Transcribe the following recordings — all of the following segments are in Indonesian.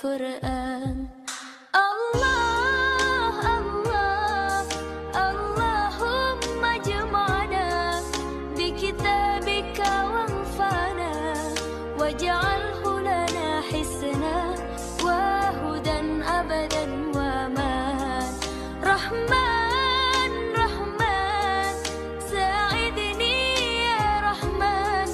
Quran. Allah Allah Allahumma jama'na bi kitabika wanfa'na waj'alhu lana hisna wa hudan abadan wa man. Rahman Rahman sa'idni ya Rahman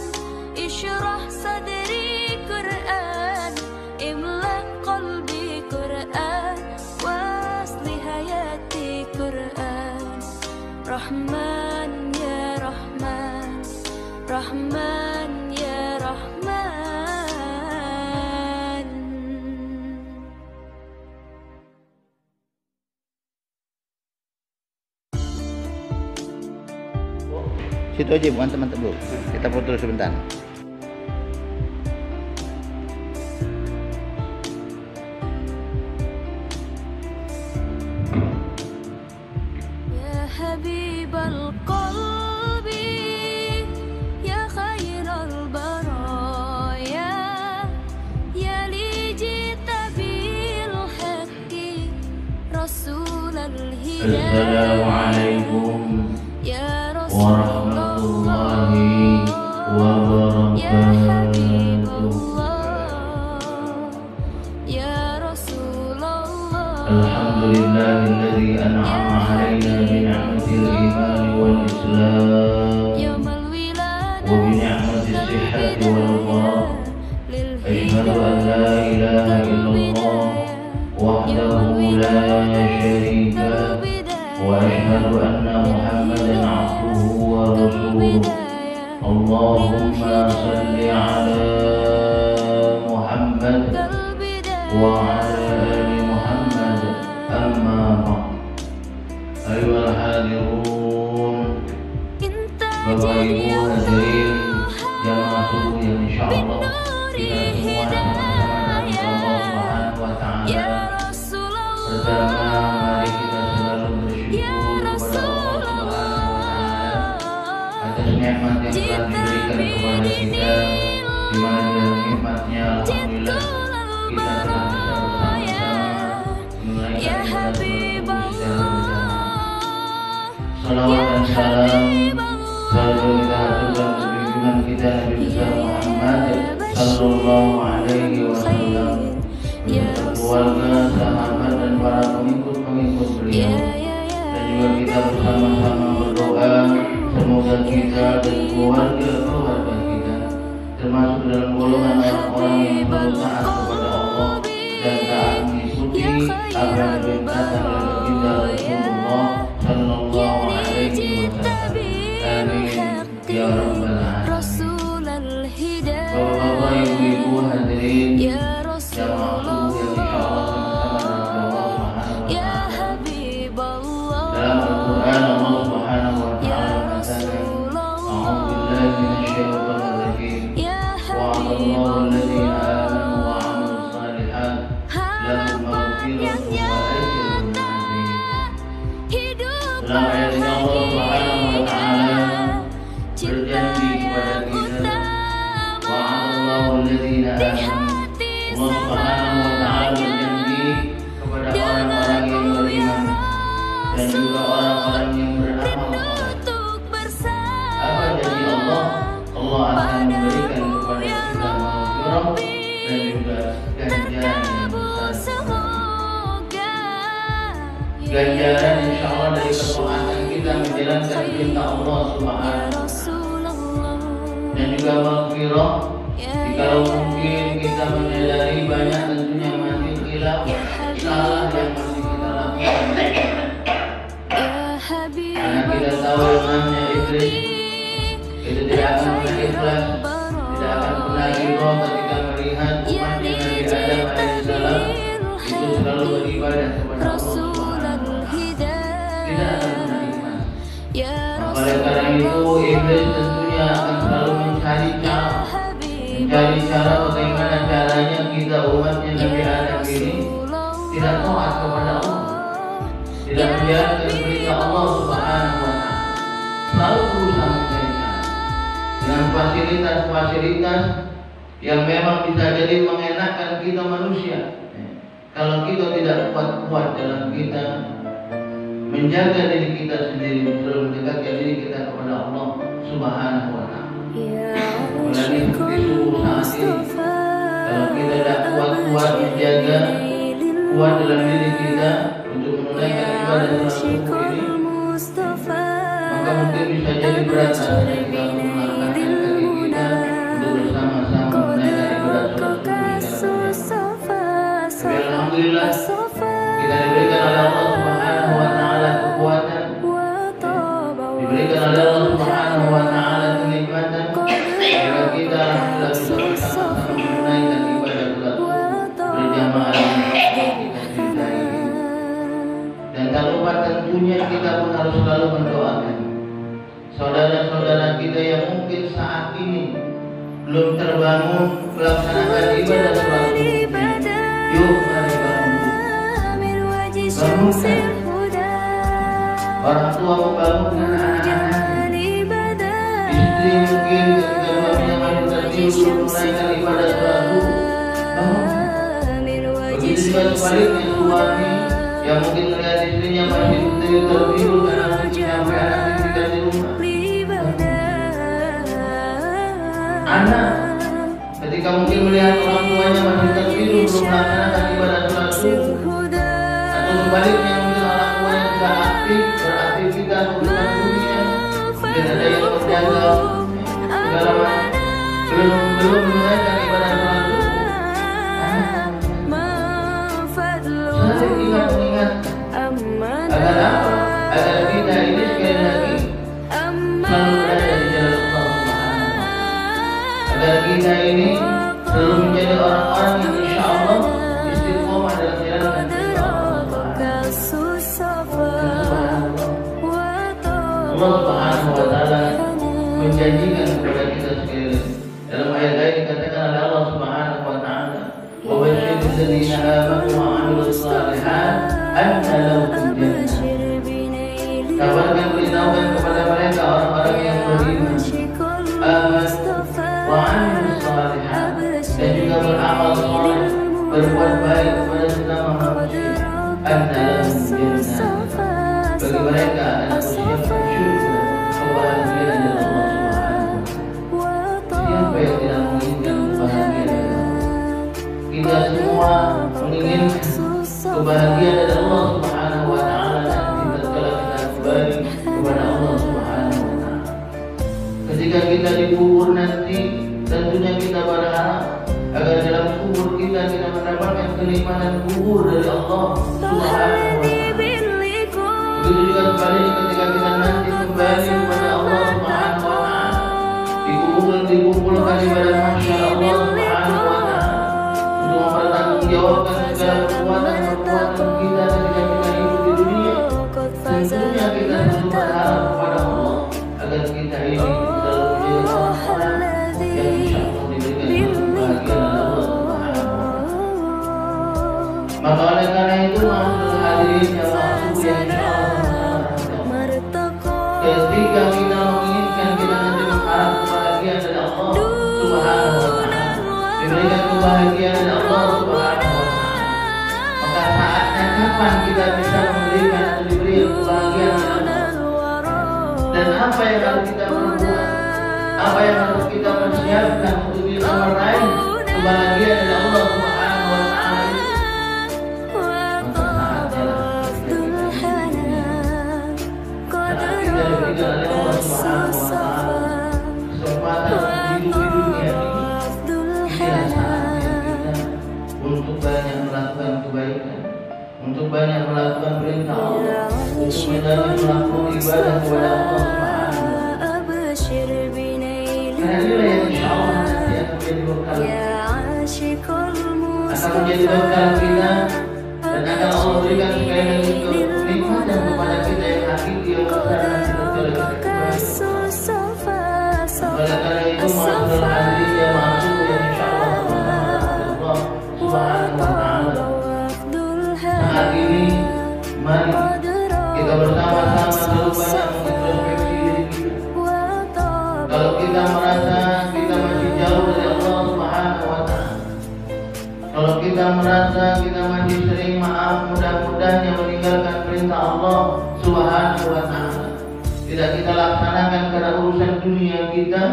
ishrah sadri Quran imla qalbi Quran wasli hayati Quran. Rahman ya Rahman Rahman ya Rahman. Situ aja bukan teman teman. Kita foto dulu sebentar. Ya Habibal Qalbi ya khairal baraya ya li jita bil haqqi rasulal hidayah. Assalamualaikum Ya warahmatullahi Ya Habibullah Ya Rasulullah. Alhamdulillahilladzi an'ama 'alaina bi ni'matil iman wal islam Yawmal wilada wa bi ni'matis sihhati wal farah. Asyhadu an la ilaha illallah wahdahu la syarika lah wa asyhadu anna Muhammadan 'abduhu wa rasuluh. Allahumma salli ala Muhammad wa ala ali Muhammad. Amma ba'd. Ayyuhal hadirun, Bapak Ibu hadirin jamaah subuh yang insyaallah kita semua sama-sama dalam Allah Subhanahu wa taala. Pertama, mari kita selalu bersyukur kepada Allah Subhanahu wa taala atas nikmat yang telah diberikan kepada kita, di mana dengan nikmatnya alhamdulillah kita telah bisa bersama-sama menunaikan ibadah secara bersama. Salawat dan salam selalu kita haturkan untuk junjungan kita Nabi besar Muhammad sallallahu alaihi wasallam beserta keluarga, sahabat dan para pengikut-pengikut beliau. Dan juga kita bersama-sama berdoa semoga kita dan keluarga kita termasuk dalam golongan orang-orang yang selalu taat kepada Allah dan taat mengikuti apa yang diperintahkan oleh baginda Rasulullah sallallahu alaihi wasallam. Amin ya rabbal alamin. Bapak-bapak, ibu-ibu hadirin jamaah subuh yang insyaallah sama-sama dalam Allah Subhanahu wa taala. Dalam Al-Qur'an Allah Subhanahu wa taala mengatakan, a'udzubillahi minasyaitonir rajim. Wa 'alallahul ladzina amanu wa 'amilus shalihat lahum maghfiratun wa ajrun 'azim. Dalam ayat ini Allah Subhanahu wa taala berjanji kepada kita, wa 'alallahul ladzina amanu. Allah Subhanahu wa taala berjanji kepada orang-orang yang beriman dan juga orang-orang yang beramal saleh. Apa janji Allah? Allah akan memberikan kepada kita maghfirah dan juga ganjaran yang besar. Ganjaran insyaallah dari ketaatan kita menjalankan perintah Allah Subhanahu dan juga maghfirah jika mungkin kita menyadari banyak tentunya masih khilaf salah yang masih kita lakukan. Karena kita tahu yang namanya iblis itu tidak akan pernah ikhlas, tidak akan pernah ridho ketika melihat umatnya Nabi Adam alaihissalam itu selalu beribadah kepada Allah Subhanahu wa taala. Tidak akan pernah ikhlas. Oleh karena itu iblis tentunya akan selalu mencari cara bagaimana caranya kita umatnya Nabi Adam ini tidak taat kepada Allah, tidak menjalankan perintah Allah Subhanahu wa taala. Selalu berusaha mencari cara dengan fasilitas-fasilitas yang memang bisa jadi mengenakkan kita manusia. kita tidak kuat-kuat dalam kita menjaga diri kita sendiri, terus mendekatkan diri kita kepada Allah Subhanahu wa Ta'ala. Apalagi di subuh saat ini, kalau kita tidak kuat-kuat menjaga, kuat dalam diri kita untuk menunaikan ibadah sholat subuh ini, maka mungkin bisa jadi berat rasanya kita melangkahkan kaki kita untuk bersama-sama menunaikan ibadah sholat subuh. Tapi alhamdulillah kita diberikan oleh Allah Subhanahu wa Ta'ala kekuatan, diberikan oleh Allah Subhanahu wa Ta'ala kenikmatan, sehingga kita alhamdulillah bisa bersama-sama menunaikan ibadah sholat berjamaah kita cintai. Dan tak lupa tentunya kita pun harus selalu mendoakan saudara-saudara kita yang mungkin saat ini belum terbangun melaksanakan ibadah sholat subuh. Yuk mari bangunkan orang tua, membangunkan anak-anaknya. Istri mungkin ketika suaminya masih tertidur belum menunaikan ibadah sholat subuh, bangunkan. Begitu juga sebaliknya suami yang mungkin melihat istrinya masih tertidur karena mungkin sampai anak tinggal di rumah. Anak ketika mungkin melihat orang tuanya masih tertidur belum melaksanakan ibadah sholat subuh, atau sebaliknya mungkin orang tuanya sudah aktif beraktivitas urusan dunia, mungkin ada yang berjaga segala macam, belum menunaikan ibadah sholat subuh. Sering ingat agar apa? Agar kita ini sekali lagi selalu berada di jalan Allah Subhanahu. Agar kita ini selalu menjadi orang-orang yang insya Allah istiqomah dalam jalan Allah Subhanahu wa Ta'ala menjanjikan kepada kita sekali dalam ayat lain dikatakan oleh Allah Subhanahu wa Ta'ala, wa basyiril ladzina amanu wa 'amilus shalihat anna lahum jannah. Kabarkan, beritahukan kepada mereka orang-orang yang beriman, aman wa 'amilus shalihat, dan juga beramal saleh, berbuat baik kepada sesama manusia, anna lahum jannah. Bagi mereka adalah surga, kebahagiaan dari Allah Subhanahu wa Ta'ala. Siapa yang tidak menginginkan kebahagiaan dari Allah? Kita semua menginginkan kebahagiaan dari Allah Subhanahu wa Ta'ala nanti tatkala kita kembali kepada Allah Subhanahu wa Ta'ala. Ketika kita dikubur nanti, tentunya kita berharap agar dalam kubur kita mendapatkan kenikmatan kubur dari Allah Subhanahu wa Ta'ala. Begitu juga sebaliknya ketika kita nanti kembali kepada Allah Subhanahu wa Ta'ala, dikumpulkan ibadah masyarakat Allah Subhanahu wa Ta'ala untuk mempertanggungjawabkan segala perbuatan kita ketika kita hidup di dunia. Tentunya kita selalu berharap kepada Allah agar kita ini selalu menjadi orang-orang yang insya Allah diberikan kebahagiaan Allah Subhanahu wa Ta'ala. Maka oleh karena itu maksud hadirin yang maksud yang insya Allah, ketika kita menginginkan kita nanti mengharap kebahagiaan dari Allah Subhanahu wa Ta'ala, diberikan kebahagiaan dari Allah Subhanahu wa Ta'ala, maka saatnya kapan kita bisa memberikan atau diberi kebahagiaan dari Allah? Dan apa yang harus kita perbuat? Apa yang harus kita persiapkan untuk bisa meraih kebahagiaan dari Allah Subhanahu wa Ta'ala? Untuk banyak melakukan kebaikan, untuk banyak melakukan perintah Allah, untuk banyak melakukan ibadah kepada Allah Subhanahu wa Ta'ala. Karena inilah yang insya Allah nanti akan menjadi bekal, akan menjadi bekal kita, dan akan Allah berikan sekali lagi kenikmatan kepada kita yang hakiki yang besar nanti tatkala kita kembali. Oleh karena itu maafkan hadirin yang masuk yang insya Allah Subhanahu wa Ta'ala. Saat ini mari kita bersama-sama selalu banyak mengintrospeksi diri kita. Kalau kita merasa kita masih jauh dari Allah Subhanahu wa Ta'ala, kalau kita merasa kita masih sering maaf, mudah-mudahan yang meninggalkan perintah Allah Subhanahu wa ta'ala tidak kita laksanakan karena urusan dunia kita.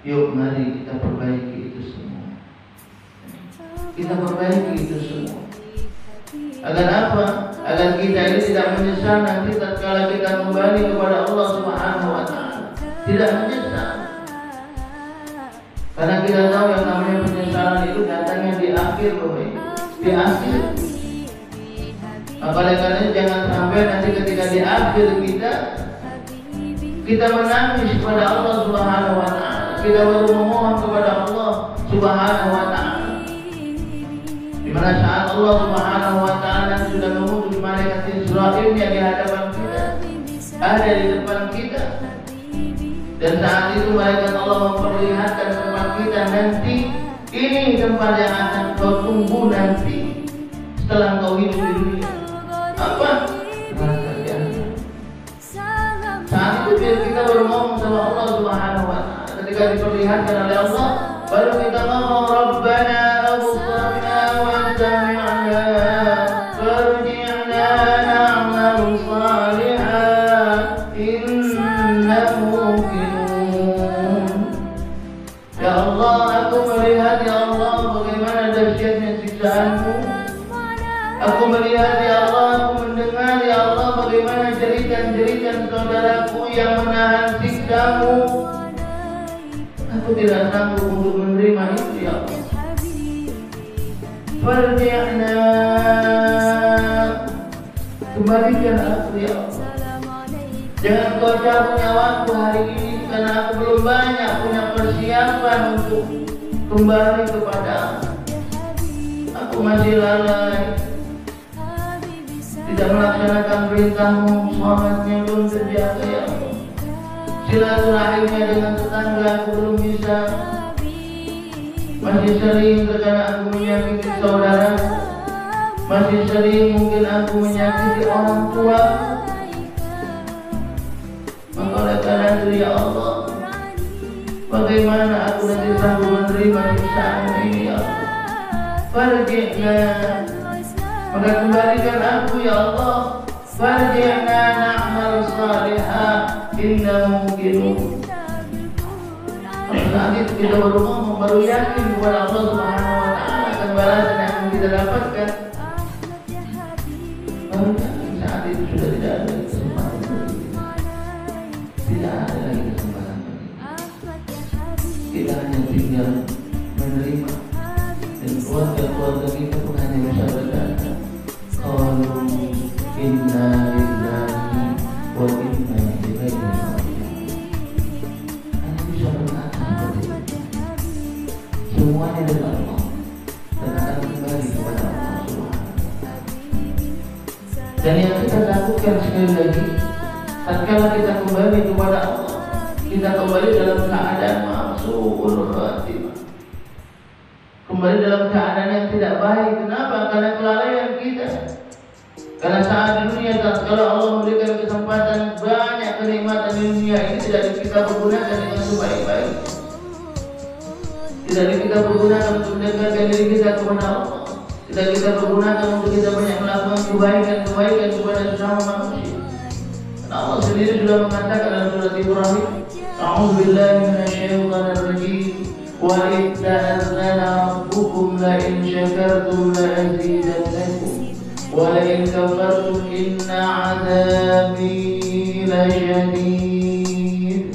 Yuk mari kita perbaiki itu semua. Kita perbaiki itu semua. Agar apa? Agar kita ini tidak menyesal nanti tatkala kita kembali kepada Allah Subhanahu wa ta'ala. Tidak menyesal. Karena kita tahu yang namanya penyesalan itu datangnya di akhir, di akhir. Maka oleh karena itu jangan sampai nanti ketika di akhir kita menangis kepada Allah Subhanahu wa ta'ala. Kita baru memohon kepada Allah Subhanahu wa ta'ala. Di mana saat Allah Subhanahu wa ta'ala sudah mengutus malaikat Israil yang di hadapan kita, ada di depan kita. Dan saat itu malaikat Allah memperlihatkan tempat kita nanti, ini tempat yang akan kau tunggu nanti setelah kau hidup di dunia. Apa? Neraka jahanam. Saat itu kita baru ngomong sama Allah Subhanahu wa ta'ala. Ketika diperlihatkan oleh Allah, baru kita ngomong Rabbana absarna wa sami'na farji'na na'mal salihan inna muqinun. Ya Allah, aku melihat ya Allah bagaimana dahsyatnya siksaanmu. Aku melihat ya Allah, aku mendengar ya Allah bagaimana jeritan-jeritan saudaraku yang menahan siksamu. Aku tidak sanggup untuk menerima itu ya Allah. Farji'na, kembalikan aku ya Allah. Jangan kau cabut nyawaku hari ini karena aku belum banyak punya persiapan untuk kembali kepada aku. Masih lalai, tidak melaksanakan perintahmu, sholatnya belum terjaga ya Allah. Silaturahimnya dengan tetangga aku belum bisa. Masih sering terkadang aku menyakiti saudara. Masih sering mungkin aku menyakiti orang tua. Maka oleh karena itu ya Allah, bagaimana aku nanti sanggup menerima siksaan ini ya Allah. Farji'na, maka kembalikan aku ya Allah. Farji'na na'mal salihah inna muqinun. Saat itu kita baru ngomong, baru yakin kepada Allah Subhanahu wa ta'ala akan balasan yang akan kita dapatkan. Baru yakin saat itu sudah tidak ada kesempatan bagi kita. Tidak ada lagi kesempatan bagi kita. Kita hanya tinggal menerima. Dan keluarga-keluarga kita pun hanya bisa berkata qalu inna lillahi wa inna ilaihi raji'un. Hanya bisa berkata seperti itu. Semuanya dari Allah dan akan kembali kepada Allah Subhanahu wa ta'ala. Dan yang kita lakukan sekali lagi, tatkala kita kembali kepada Allah, kita kembali dalam keadaan ma'suul khatimah. Kembali dalam keadaan yang tidak baik. Kenapa? Karena kelalaian kita. Karena saat di dunia, kalau Allah memberikan kesempatan banyak kenikmatan di dunia ini tidak kita pergunakan dengan sebaik-baik. Tidak kita pergunakan untuk mendekatkan diri kita kepada Allah. Tidak kita pergunakan untuk kita banyak melakukan kebaikan-kebaikan kepada sesama manusia. Karena Allah sendiri sudah mengatakan dalam surat Ibrahim, A'udzubillahi minasyaitonir rajim. Wa itta'adzana rabbukum la in syakartum la azidannakum wa la in kafartum inna 'adzabi lasyadid.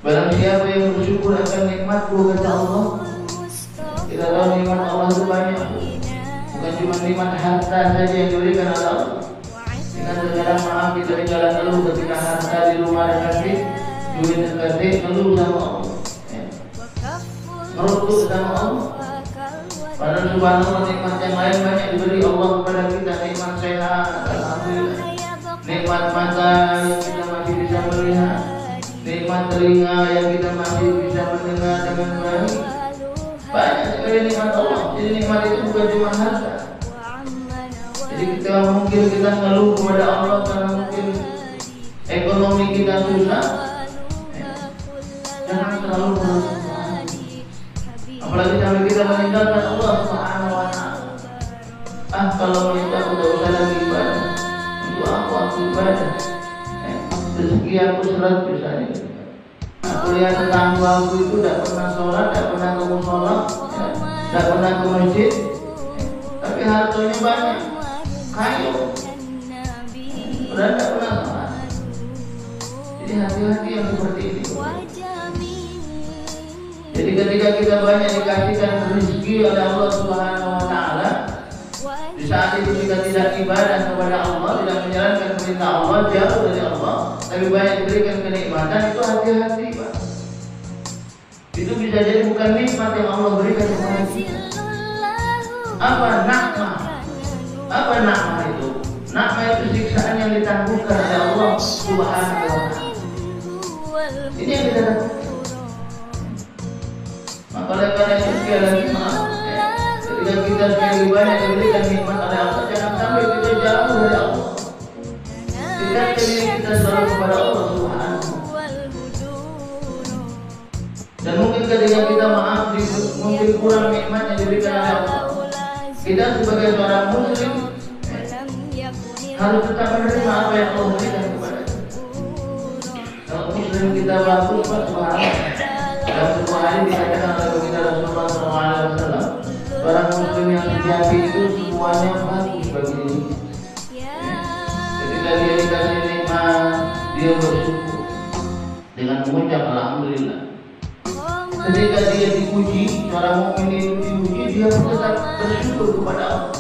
Barang siapa yang bersyukur akan nikmatku, kata Allah. Kita tahu nikmat Allah itu banyak, bukan cuma nikmat harta saja yang diberikan oleh Allah. Dengan terkadang maaf kita tinggalan ngeluh ketika harta di rumah dekat, duit dekat, ngeluh sama Allah. Merunduk sama Allah. Padahal subhanallah nikmat yang lain banyak diberi Allah kepada kita. Nikmat sehat, alhamdulillah. Nikmat mata yang kita masih bisa melihat. Nikmat telinga yang kita masih bisa mendengar dengan baik. Banyak sekali nikmat Allah. Jadi nikmat itu bukan cuma harta. Jadi kita mungkin kita ngeluh kepada Allah karena mungkin ekonomi kita susah. Jangan terlalu merasa. Apalagi sampai kita meninggalkan Allah Subhanahu wa ta'ala. Kalau itu aku udah usah lagi ibadah, itu aku ibadah. Rezeki aku seret misalnya. Aku lihat tetangga aku itu tidak pernah sholat, tidak pernah ke musola, tidak pernah ke masjid, tapi hartanya banyak, kaya, padahal tidak pernah sholat. Jadi hati-hati yang seperti ini. Jadi ketika kita banyak dikasihkan rezeki oleh Allah Subhanahu Wa Taala, di saat itu kita tidak ibadah kepada Allah, tidak menjalankan perintah Allah, jauh dari Allah, tapi banyak diberikan kenikmatan, itu hati-hati, Pak. Itu bisa jadi bukan nikmat yang Allah berikan kepada kita. Apa nakmah? Apa nakmah itu? Nakmah itu siksaan yang ditangguhkan oleh Allah Subhanahu Wa Taala. Ini yang kita lakukan. Maka oleh karena itu sekali lagi maaf, ketika kita sekali banyak diberikan nikmat oleh Allah, jangan sampai kita jauh dari Allah. Tidak diri kita selalu kepada Allah Subhanahu. Dan mungkin ketika kita maaf, mungkin kurang nikmat yang diberikan oleh Allah, kita sebagai seorang muslim harus tetap menerima apa yang Allah berikan kepada kita. Kalau muslim kita bagus, Pak, subhanallah. Dalam sebuah hari dikatakan oleh baginda Rasulullah SAW, orang muslim yang sejati itu semuanya bagus bagi dirinya. Ketika dia dikasih nikmat, dia bersyukur dengan mengucap alhamdulillah. Ketika dia dipuji, seorang mukmin dipuji, dia tetap bersyukur kepada Allah.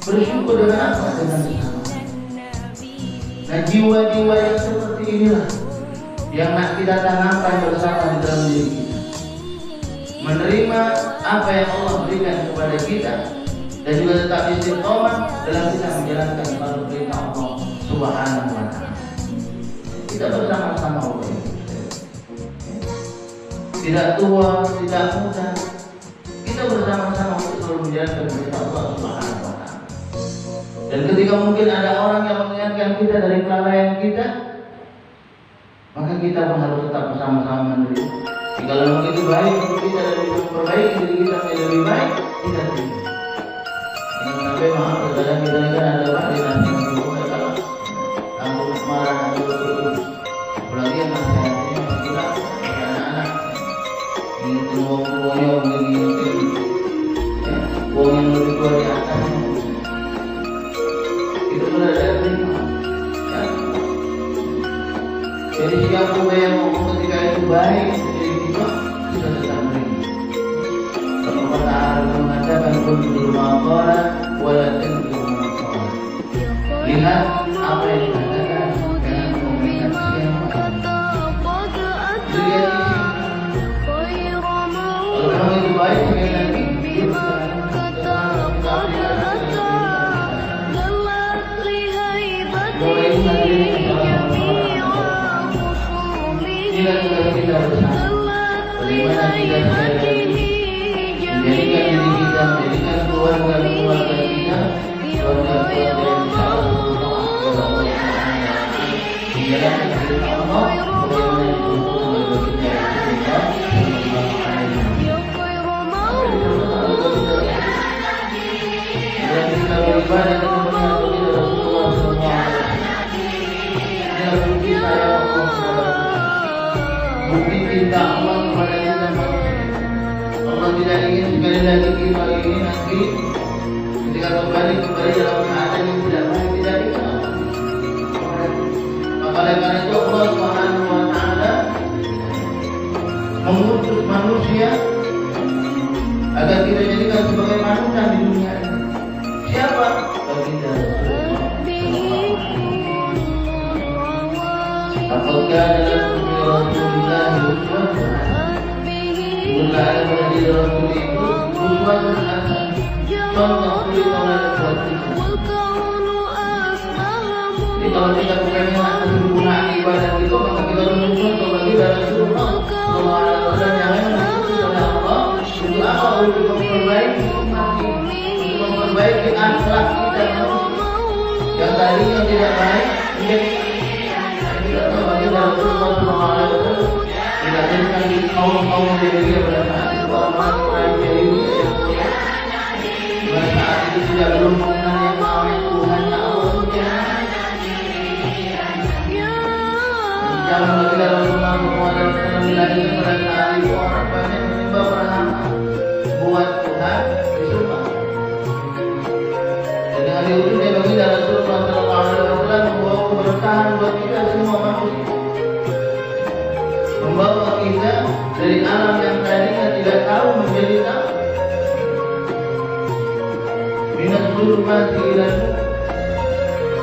Bersyukur dengan apa? Dengan sama. Nah, jiwa-jiwa yang seperti inilah yang nak kita tanamkan bersama di dalam diri kita, menerima apa yang Allah berikan kepada kita dan juga tetap istiqomah dalam kita menjalankan perintah Allah Subhanahu Wa Taala. Kita bersama-sama Allah. Tidak tua, tidak muda, kita bersama-sama untuk selalu menjalankan perintah Allah Subhanahu Wa Taala. Dan ketika mungkin ada orang yang mengingatkan kita dari kelalaian kita, maka kita pun harus tetap bersama-sama menerima. Jika memang itu baik untuk kita dan bisa memperbaiki diri kita menjadi lebih baik, kita terima. Jangan sampai maaf, kadang kita kan ada baik nanti kalau kamu marah, kamu terus, apalagi yang nasihatnya kita anak-anak ini uang-uangnya begini, uang yang lebih tua di atas, itu sudah ada terima. Jadi siapa yang ngomong ketika itu baik, jadi kita tetap menerima. Kalau kata Arab mengatakan kuntul maqala wala tantul maqala. Lihat apa yang dikatakan dengan komentar siapa. Lihat kalau memang itu baik, sekali lagi dia bisa mulai inilah tugas kita bersama. Bagaimana kita menjadikan diri kita, menjadikan keluarga kita, keluarga yang menjalankan perintah Allah, bagaimana dituntut oleh baginda Rasulullah. Dan kita beribadah kepada baginda Rasulullah SAW. Inilah bukti saya bukti cinta Allah kepada kita manusia. Allah tidak ingin sekali lagi kita ini nanti ketika kembali dalam keadaan yang tidak baik, tidak ingin. Maka oleh karena itu Allah Subhanahu Wa Taala mengutus manusia agar kita jadikan sebagai manusia di dunia ini. Siapa? Baginda Rasulullah. Apakah dalam Rasulullah uswatun hasanah? Bukan bagi Rasul itu uswatun hasanah. Contoh suri tauladan buat kita. Jadi kalau kita bukannya kesempurnaan ibadah itu, maka kita harus contoh bagi Rasulullah SAW yang diutus oleh Allah. Untuk apa? Untuk memperbaiki umat ini, untuk memperbaiki akhlak kita manusia yang tadinya tidak baik menjadi bagi Rasulullah SAW. Tidak jadikan di kaum-kaum jahiliyah pada saat itu, orang-orang jahiliyah pada saat tidak belum mengenal yang namanya Tuhan Allah Jangan bagi Rasulullah SAW dilahirkan pada saat itu orang banyak menyembah berhala buat Tuhan di surga. Jadi hari itu dia bagi Rasulullah SAW membawa keberkahan buat kita semua manusia, membawa kita dari alam yang tadinya tidak tahu menjadi tahu. Minat zulmati ila nur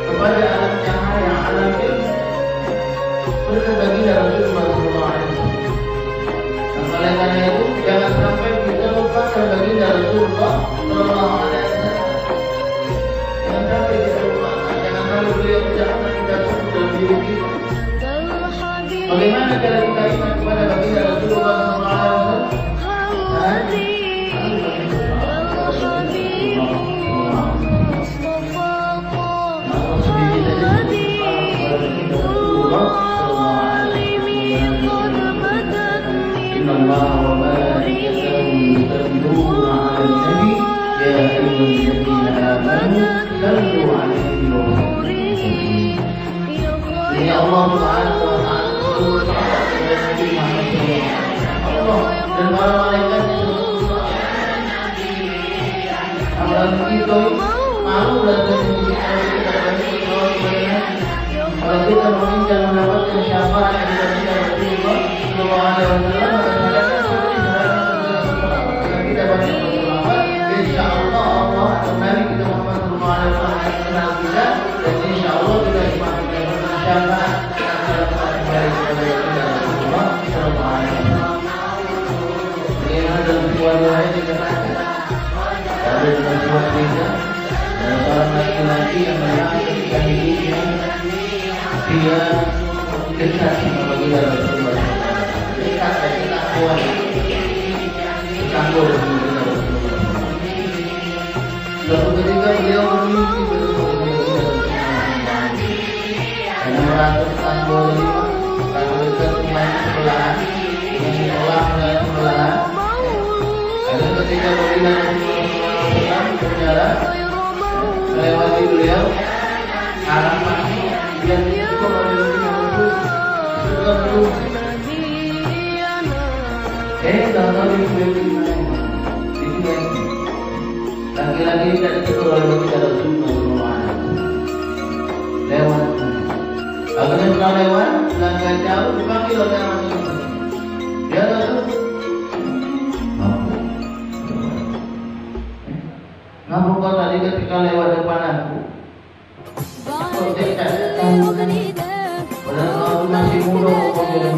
kepada alam cahaya, alam ilmu. Benar bagi Rasulullah SAW. Oleh karena itu jangan sampai kita lupakan bagi Rasulullah SAW. Jangan sampai kita lupakan, jangan sampai beliau ucapkan kita sebut dalam diri kita. Bagaimana cara kita ingat kepada bagi Rasulullah SAW? Allah wa malaikatahu yusalluna 'alan nabi ya ayyuhalladzina amanu sallu 'alaihi wa sallimu. Ya Allah Subhanahu wa ta'ala Allah dan para malaikatnya amalan kita malu dan kalau kita mengincar mendapatkan syafaat yang diberikan Rasulullah Sallallahu Alaihi Wasallam, kita banyak berselawat. Insya Allah Allah atau Nabi kita Muhammad Sallallahu Alaihi Wasallam kenal kita, dan insya Allah kita semakin mendapatkan syafaat dari Rasulullah Sallallahu Alaihi Wasallam. Bagaimana dalam sebuah doa ini dikatakan ada dalam sebuah cerita ada seorang laki-laki yang melihat ketika hidupnya dia dekat sama baginda Rasulullah, dekat dan dekat kuat, campur dengan baginda Rasulullah. Suatu ketika beliau bermimpi bertemu dengan baginda Rasulullah, karena merasa campur lalu dekat dengan sebelahan, dengan seolah dengan sebelahan. Lalu ketika baginda Rasulullah berjalan melewati beliau, arah pasti dan itu laki-laki tidak ditegur oleh baginda Rasulullah lewat. Akhirnya setelah lewat, langkah jauh dipanggil oleh Rasulullah. Ya Rasul, ngapa kau tadi ketika lewat depan aku? Kau tidak tahu kan? Padahal kau masih muda, kau belum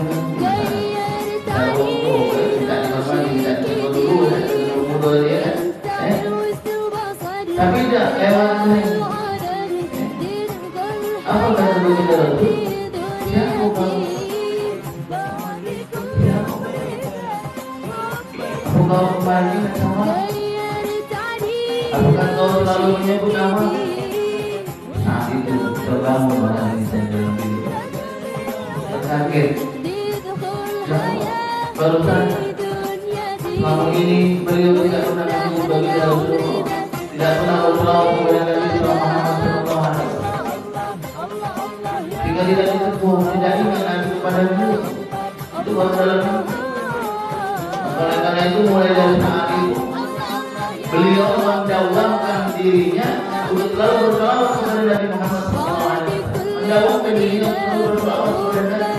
tapi tidak lewat ini. Apa kata baginda Rasul? Siapa kau? Apa kau kembali sama? Apakah kau selalu menyebut nama? Saat itu terbangun orang ini dalam diri, terkaget. Barusan selama ini beliau tidak pernah menyebut baginda Rasulullah, tidak pernah berselawat kepada Nabi Muhammad SAW. Jika tidak ditegur, tidak ingat Nabi kepada beliau, itu baru dalam mimpi. Oleh karena itu mulai dari saat itu beliau mendawamkan dirinya untuk selalu berselawat kepada Nabi Muhammad SAW. Mendawamkan dirinya untuk selalu berselawat kepada Nabi.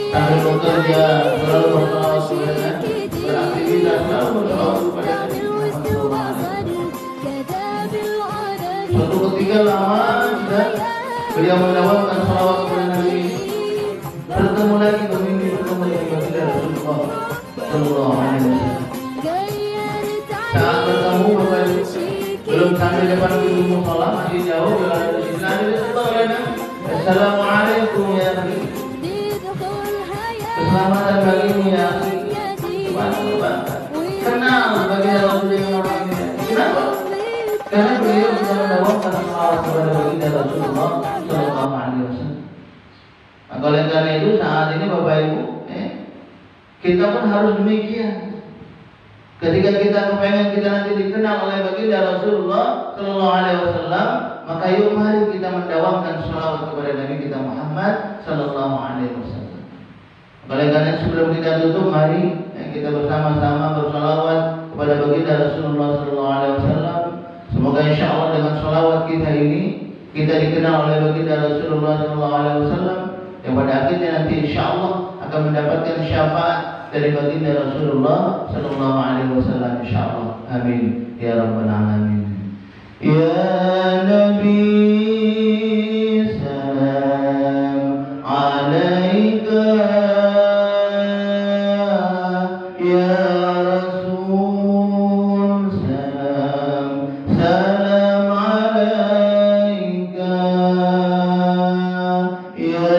Sambil bekerja selalu berselawat kepada Nabi, beraktivitas selalu berselawat kepada Nabi Muhammad SAW. Suatu ketika lama sudah beliau mendawamkan selawat kepada Nabi, bertemu lagi bermimpi bertemu dengan baginda Rasulullah Sallallahu Alaihi Wasallam. Saat bertemu Bapak Ibu belum sampai depan pintu musola, masih jauh jalan dari sini. Nabi Rasulullah, Assalamualaikum ya Nabi. Keselamatan bagimu ya Nabi. Subhanallah. Kenal baginda Rasulullah ini. Kenapa? Karena beliau bisa mendawamkan selawat kepada baginda Rasulullah Sallallahu Alaihi Wasallam. Maka oleh karena itu saat ini Bapak Ibu, kita pun harus demikian. Ketika kita kepengen kita nanti dikenal oleh baginda Rasulullah Sallallahu Alaihi Wasallam, maka yuk mari kita mendawamkan sholawat kepada Nabi kita Muhammad Sallallahu Alaihi Wasallam. Oleh karena sebelum kita tutup, mari kita bersama-sama bersolawat kepada baginda Rasulullah Sallallahu Alaihi Wasallam. Semoga insya Allah dengan sholawat kita ini kita dikenal oleh baginda Rasulullah Sallallahu Alaihi Wasallam, yang pada akhirnya nanti insya Allah akan mendapatkan syafaat dari baginda Rasulullah Sallallahu Alaihi Wasallam insyaallah. Amin ya rabbal alamin. Ya Nabi salam alaika, ya Rasul salam salam alaika, ya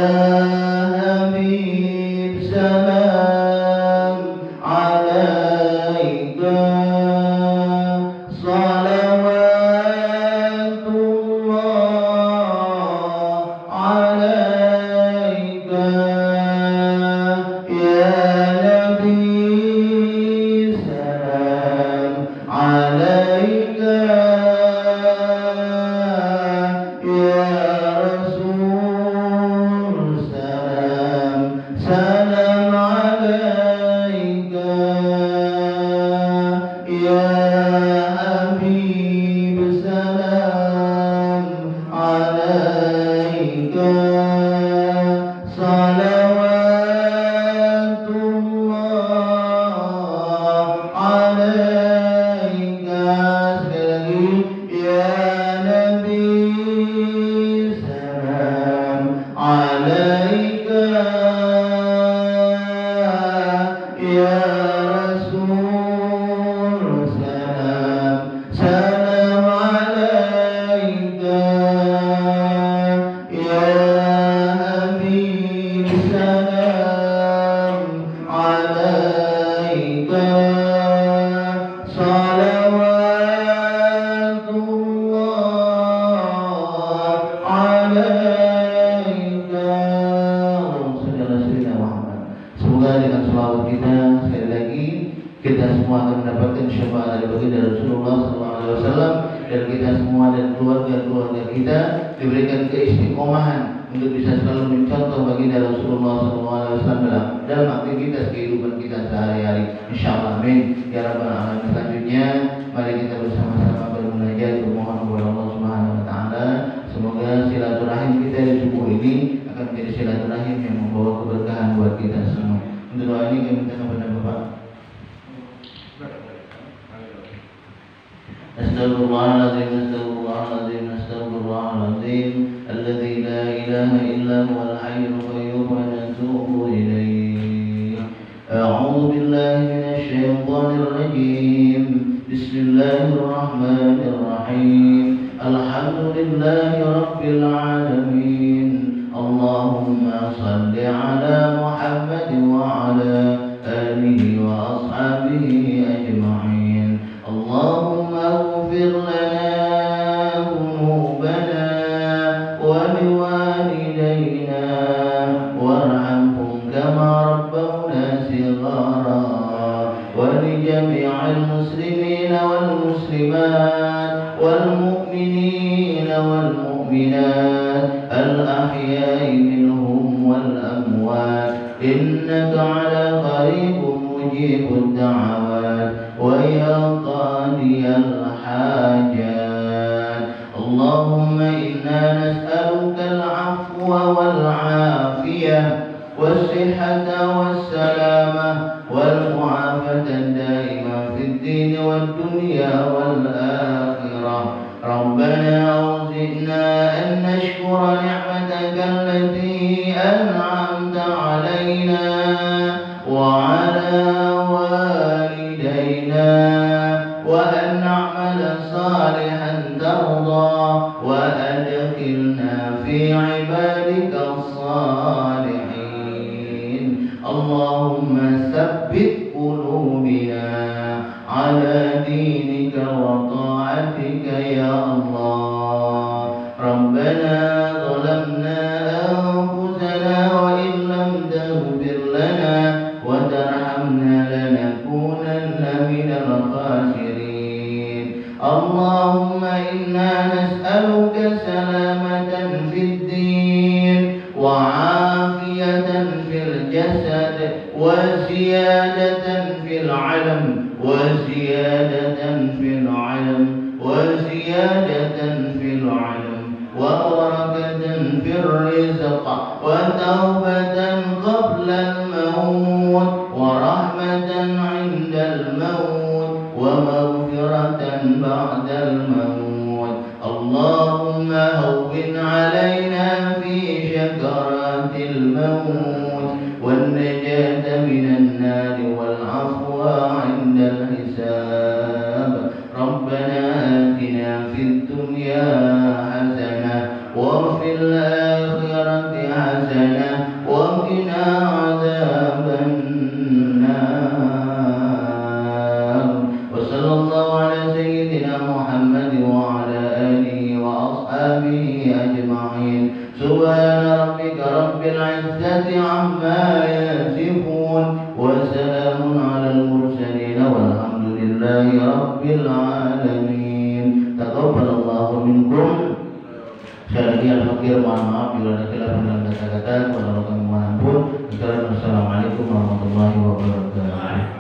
Habib salam وترحمنا لنكونن من اللهم إنا نسألك سلامة في الدين وعافية في الجسد وزيادة في العلم وبركة في الرزق وتوبة قبل الموت ورحمة عند الموت ومغفرة بعد الموت. اللهم هون علينا في شكرات الموت والنجاة من النار والعفو عند الحساب. ربنا آتنا في الدنيا حسنة وفي الآخرة حسنة وقنا عذاب النار. وصلى الله على سيدنا محمد وعلى آله وأصحابه أجمعين. سبحان ربك رب العزة عما يصفون وسلام على المرسلين والحمد لله رب العالمين. تقبل الله منكم. Sekali lagi al-fakir, mohon maaf bila ada khilaf dalam kata-kata. Wassalamualaikum warahmatullahi wabarakatuh.